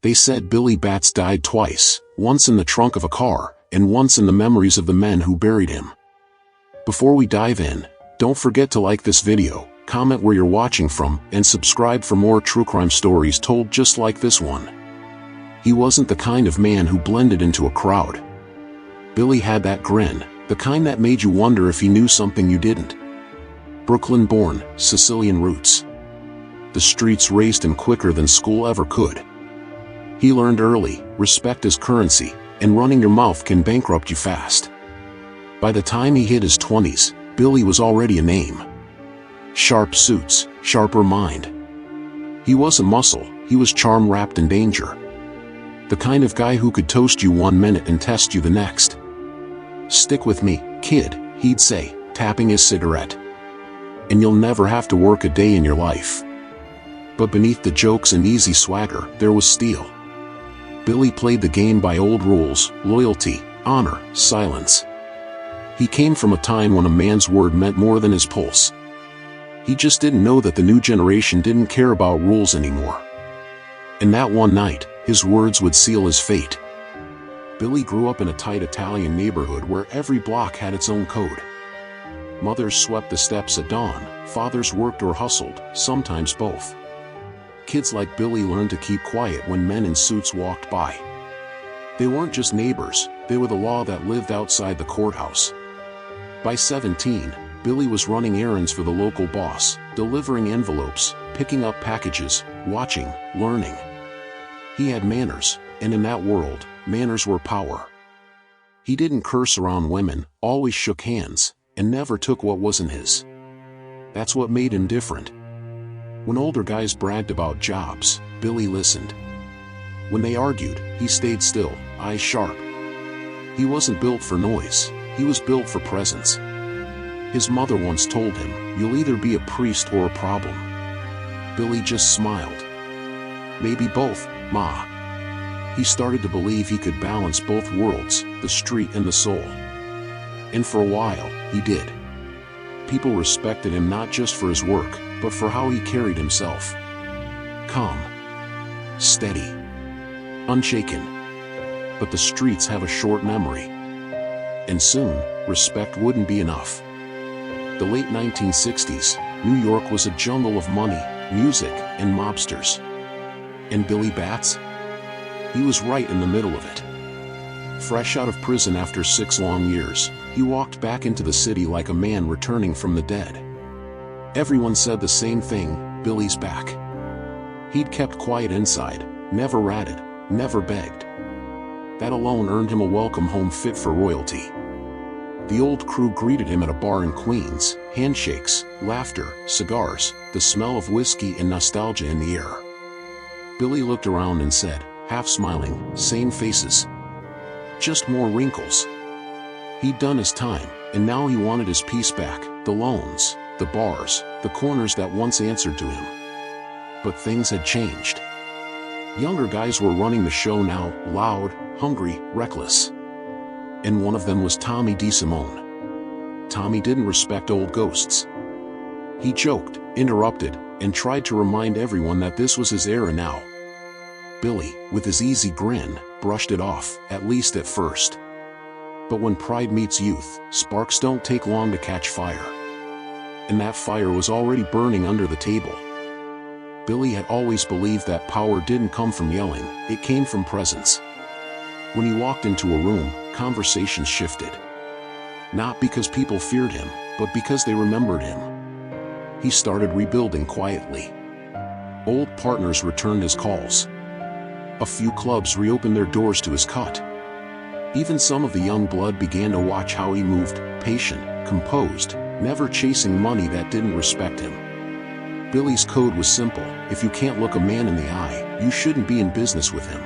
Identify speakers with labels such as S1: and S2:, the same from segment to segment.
S1: They said Billy Batts died twice, once in the trunk of a car, and once in the memories of the men who buried him. Before we dive in, don't forget to like this video, comment where you're watching from, and subscribe for more true crime stories told just like this one. He wasn't the kind of man who blended into a crowd. Billy had that grin, the kind that made you wonder if he knew something you didn't. Brooklyn-born, Sicilian roots. The streets raised him quicker than school ever could. He learned early, respect is currency, and running your mouth can bankrupt you fast. By the time he hit his 20s, Billy was already a name. Sharp suits, sharper mind. He wasn't muscle, he was charm wrapped in danger. The kind of guy who could toast you 1 minute and test you the next. "Stick with me, kid," he'd say, tapping his cigarette. "And you'll never have to work a day in your life." But beneath the jokes and easy swagger, there was steel. Billy played the game by old rules: loyalty, honor, silence. He came from a time when a man's word meant more than his pulse. He just didn't know that the new generation didn't care about rules anymore. And that one night, his words would seal his fate. Billy grew up in a tight Italian neighborhood where every block had its own code. Mothers swept the steps at dawn, fathers worked or hustled, sometimes both. Kids like Billy learned to keep quiet when men in suits walked by. They weren't just neighbors, they were the law that lived outside the courthouse. By 17, Billy was running errands for the local boss, delivering envelopes, picking up packages, watching, learning. He had manners, and in that world, manners were power. He didn't curse around women, always shook hands, and never took what wasn't his. That's what made him different. When older guys bragged about jobs, Billy listened. When they argued, he stayed still, eyes sharp. He wasn't built for noise, he was built for presence. His mother once told him, "You'll either be a priest or a problem." Billy just smiled. "Maybe both, Ma." He started to believe he could balance both worlds, the street and the soul. And for a while, he did. People respected him not just for his work, but for how he carried himself. Calm. Steady. Unshaken. But the streets have a short memory. And soon, respect wouldn't be enough. The late 1960s, New York was a jungle of money, music, and mobsters. And Billy Batts? He was right in the middle of it. Fresh out of prison after 6 long years, he walked back into the city like a man returning from the dead. Everyone said the same thing: Billy's back. He'd kept quiet inside, never ratted, never begged. That alone earned him a welcome home fit for royalty. The old crew greeted him at a bar in Queens, handshakes, laughter, cigars, the smell of whiskey and nostalgia in the air. Billy looked around and said, half smiling, same faces. Just more wrinkles. He'd done his time, and now he wanted his peace back, the loans, the bars, the corners that once answered to him. But things had changed. Younger guys were running the show now, loud, hungry, reckless. And one of them was Tommy DeSimone. Tommy didn't respect old ghosts. He joked, interrupted, and tried to remind everyone that this was his era now. Billy, with his easy grin, brushed it off, at least at first. But when pride meets youth, sparks don't take long to catch fire. And that fire was already burning under the table. Billy had always believed that power didn't come from yelling, it came from presence. When he walked into a room, conversations shifted. Not because people feared him, but because they remembered him. He started rebuilding quietly. Old partners returned his calls. A few clubs reopened their doors to his cut. Even some of the young blood began to watch how he moved, patient, composed, never chasing money that didn't respect him. Billy's code was simple: if you can't look a man in the eye, you shouldn't be in business with him.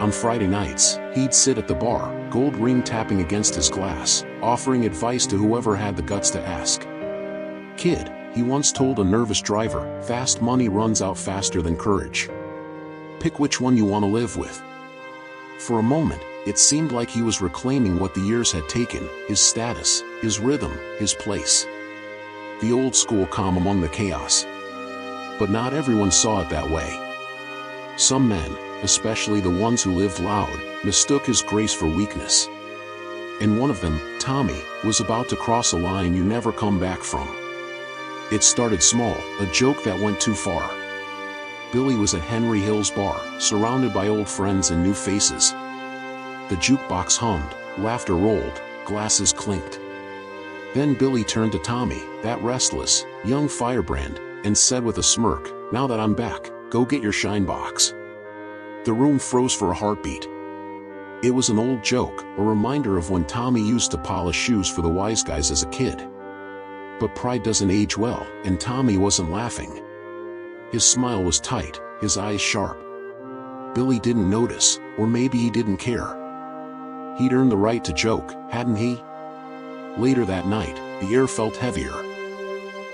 S1: On Friday nights, he'd sit at the bar, gold ring tapping against his glass, offering advice to whoever had the guts to ask. "Kid," he once told a nervous driver, "fast money runs out faster than courage. Pick which one you want to live with." For a moment, it seemed like he was reclaiming what the years had taken: his status, his rhythm, his place. The old school calm among the chaos. But not everyone saw it that way. Some men, especially the ones who lived loud, mistook his grace for weakness. And one of them, Tommy, was about to cross a line you never come back from. It started small, a joke that went too far. Billy was at Henry Hill's bar, surrounded by old friends and new faces. The jukebox hummed, laughter rolled, glasses clinked. Then Billy turned to Tommy, that restless, young firebrand, and said with a smirk, "Now that I'm back, go get your shine box." The room froze for a heartbeat. It was an old joke, a reminder of when Tommy used to polish shoes for the wise guys as a kid. But pride doesn't age well, and Tommy wasn't laughing. His smile was tight, his eyes sharp. Billy didn't notice, or maybe he didn't care. He'd earned the right to joke, hadn't he? Later that night, the air felt heavier.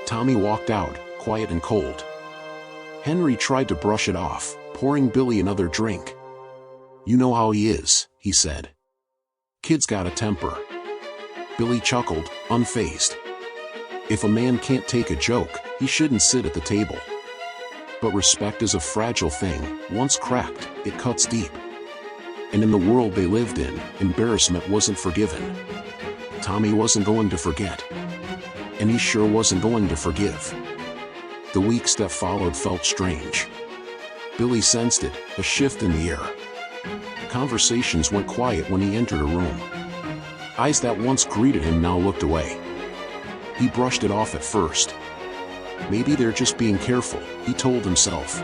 S1: Tommy walked out, quiet and cold. Henry tried to brush it off, pouring Billy another drink. "You know how he is," he said. "Kid's got a temper." Billy chuckled, unfazed. If a man can't take a joke, he shouldn't sit at the table. But respect is a fragile thing. Once cracked, it cuts deep. And in the world they lived in, embarrassment wasn't forgiven. Tommy wasn't going to forget. And he sure wasn't going to forgive. The weeks that followed felt strange. Billy sensed it, a shift in the air. Conversations went quiet when he entered a room. Eyes that once greeted him now looked away. He brushed it off at first. Maybe they're just being careful, he told himself.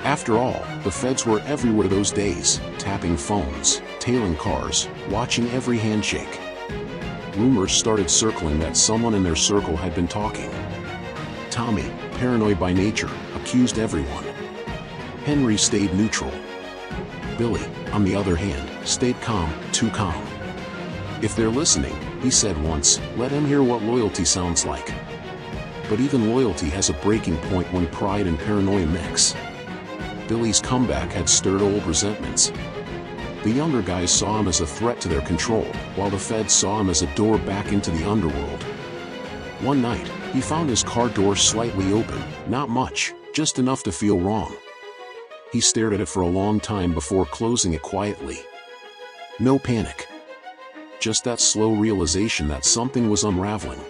S1: After all, the feds were everywhere those days, tapping phones, tailing cars, watching every handshake. Rumors started circling that someone in their circle had been talking. Tommy, paranoid by nature, accused everyone. Henry stayed neutral. Billy, on the other hand, stayed calm, too calm. "If they're listening," he said once, "let them hear what loyalty sounds like." But even loyalty has a breaking point when pride and paranoia mix. Billy's comeback had stirred old resentments. The younger guys saw him as a threat to their control, while the feds saw him as a door back into the underworld. One night, he found his car door slightly open, not much, just enough to feel wrong. He stared at it for a long time before closing it quietly. No panic. Just that slow realization that something was unraveling.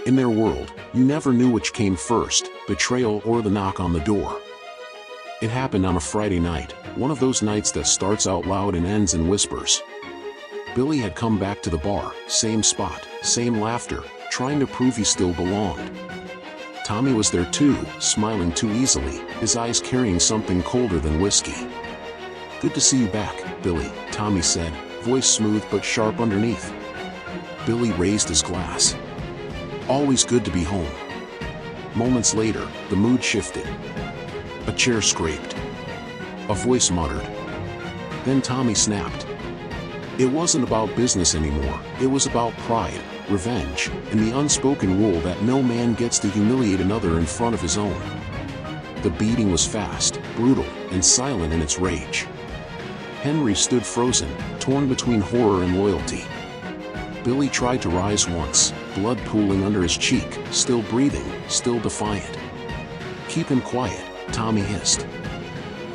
S1: In their world, you never knew which came first, betrayal or the knock on the door. It happened on a Friday night, one of those nights that starts out loud and ends in whispers. Billy had come back to the bar, same spot, same laughter, trying to prove he still belonged. Tommy was there too, smiling too easily, his eyes carrying something colder than whiskey. "Good to see you back, Billy," Tommy said, voice smooth but sharp underneath. Billy raised his glass. "Always good to be home." Moments later, the mood shifted. A chair scraped. A voice muttered. Then Tommy snapped. It wasn't about business anymore, it was about pride, revenge, and the unspoken rule that no man gets to humiliate another in front of his own. The beating was fast, brutal, and silent in its rage. Henry stood frozen, torn between horror and loyalty. Billy tried to rise once, blood pooling under his cheek, still breathing, still defiant. "Keep him quiet," Tommy hissed.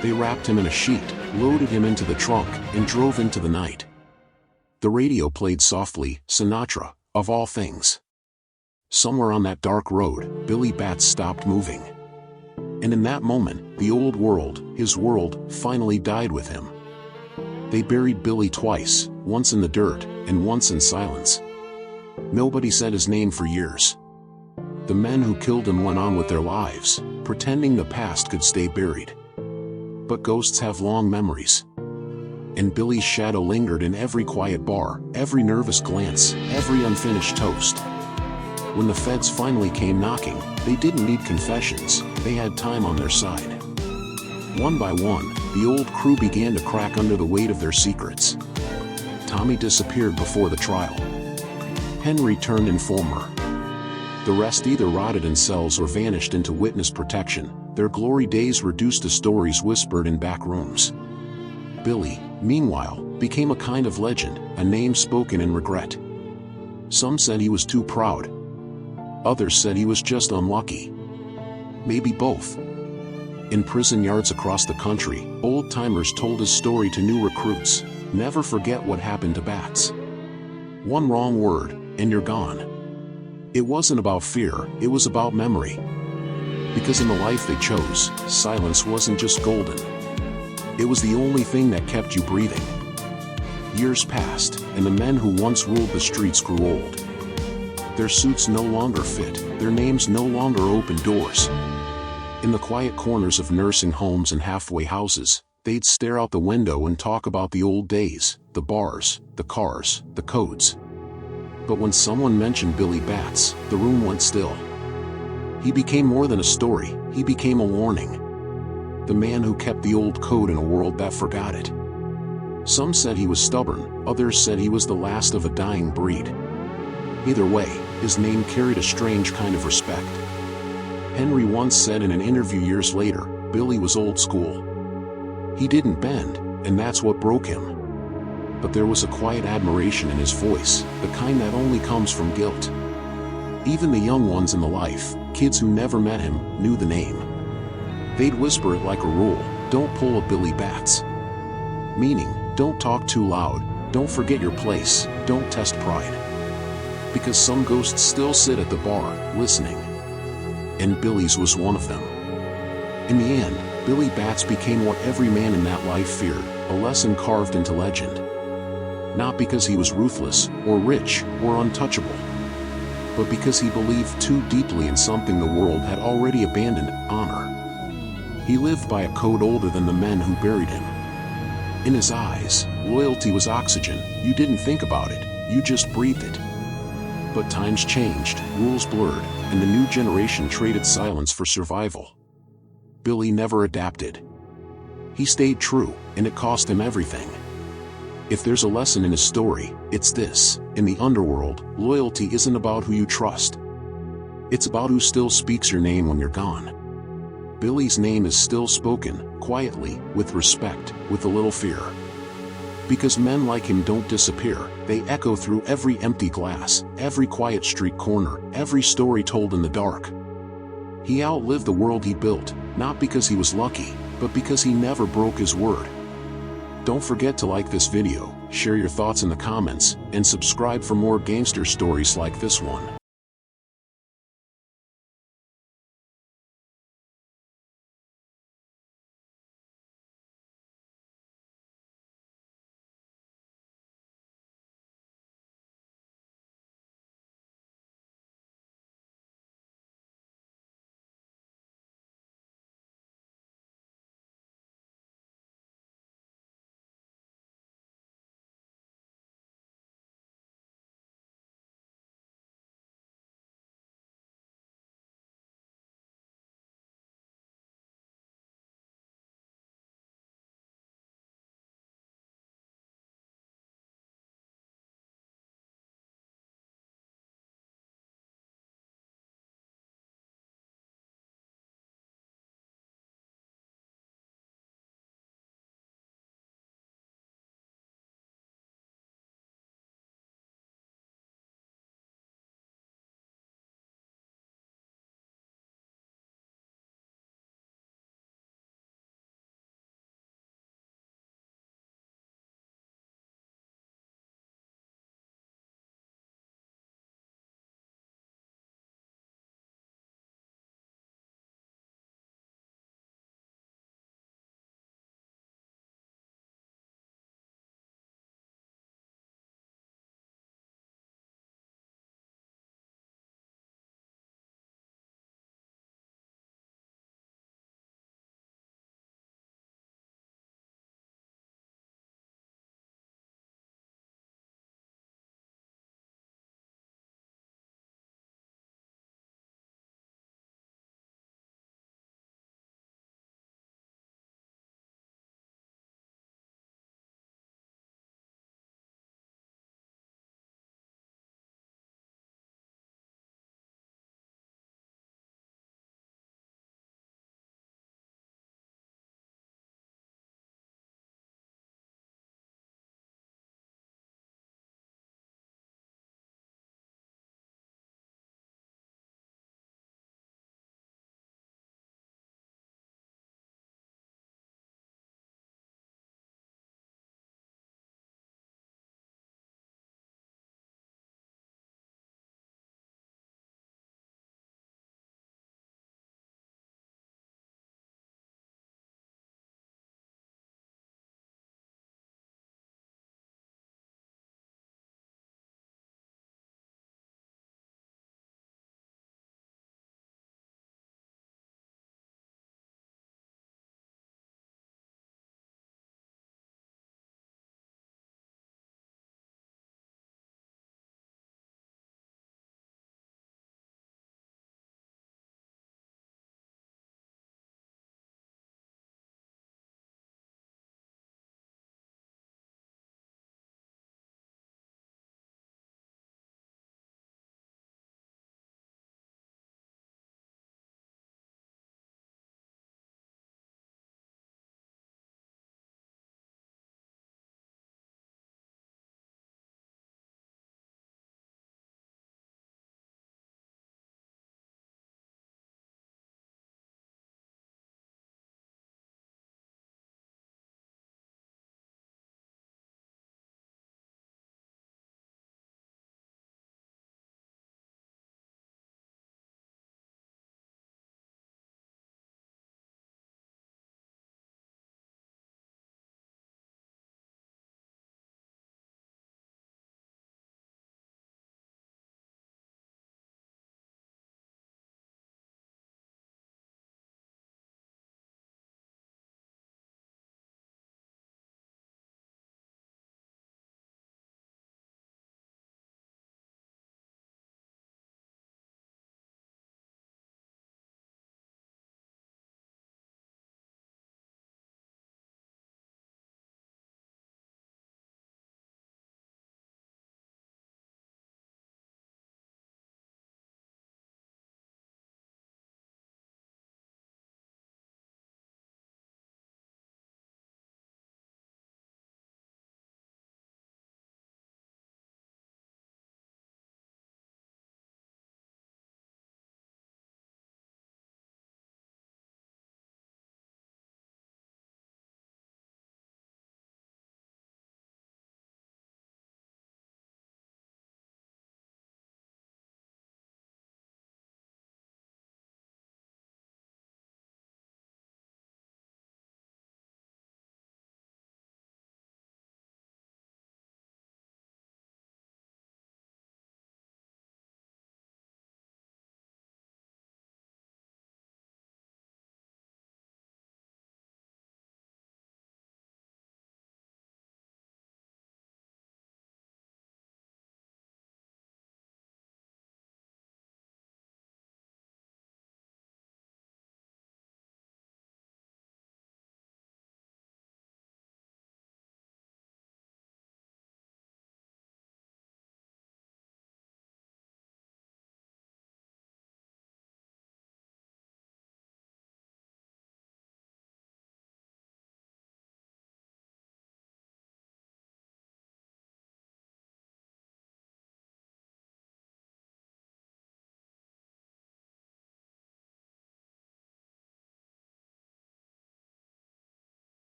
S1: They wrapped him in a sheet, loaded him into the trunk, and drove into the night. The radio played softly, Sinatra, of all things. Somewhere on that dark road, Billy Batts stopped moving. And in that moment, the old world, his world, finally died with him. They buried Billy twice, once in the dirt, and once in silence. Nobody said his name for years. The men who killed him went on with their lives, pretending the past could stay buried. But ghosts have long memories. And Billy's shadow lingered in every quiet bar, every nervous glance, every unfinished toast. When the feds finally came knocking, they didn't need confessions, they had time on their side. One by one, the old crew began to crack under the weight of their secrets. Tommy disappeared before the trial. Henry turned informer. The rest either rotted in cells or vanished into witness protection, their glory days reduced to stories whispered in back rooms. Billy, meanwhile, became a kind of legend, a name spoken in regret. Some said he was too proud. Others said he was just unlucky. Maybe both. In prison yards across the country, old-timers told his story to new recruits. Never forget what happened to Bats. One wrong word, and you're gone. It wasn't about fear, it was about memory. Because in the life they chose, silence wasn't just golden. It was the only thing that kept you breathing. Years passed, and the men who once ruled the streets grew old. Their suits no longer fit, their names no longer opened doors. In the quiet corners of nursing homes and halfway houses, they'd stare out the window and talk about the old days, the bars, the cars, the codes. But when someone mentioned Billy Bats, the room went still. He became more than a story, he became a warning. The man who kept the old code in a world that forgot it. Some said he was stubborn, others said he was the last of a dying breed. Either way, his name carried a strange kind of respect. Henry once said in an interview years later, Billy was old school. He didn't bend, and that's what broke him. But there was a quiet admiration in his voice, the kind that only comes from guilt. Even the young ones in the life, kids who never met him, knew the name. They'd whisper it like a rule, don't pull a Billy Bats. Meaning, don't talk too loud, don't forget your place, don't test pride. Because some ghosts still sit at the bar, listening. And Billy's was one of them. In the end, Billy Bats became what every man in that life feared, a lesson carved into legend. Not because he was ruthless, or rich, or untouchable. But because he believed too deeply in something the world had already abandoned, honor. He lived by a code older than the men who buried him. In his eyes, loyalty was oxygen, you didn't think about it, you just breathed it. But times changed, rules blurred, and the new generation traded silence for survival. Billy never adapted. He stayed true, and it cost him everything. If there's a lesson in his story, it's this: in the underworld, loyalty isn't about who you trust. It's about who still speaks your name when you're gone. Billy's name is still spoken, quietly, with respect, with a little fear. Because men like him don't disappear, they echo through every empty glass, every quiet street corner, every story told in the dark. He outlived the world he built, not because he was lucky, but because he never broke his word. Don't forget to like this video, share your thoughts in the comments, and subscribe for more gangster stories like this one.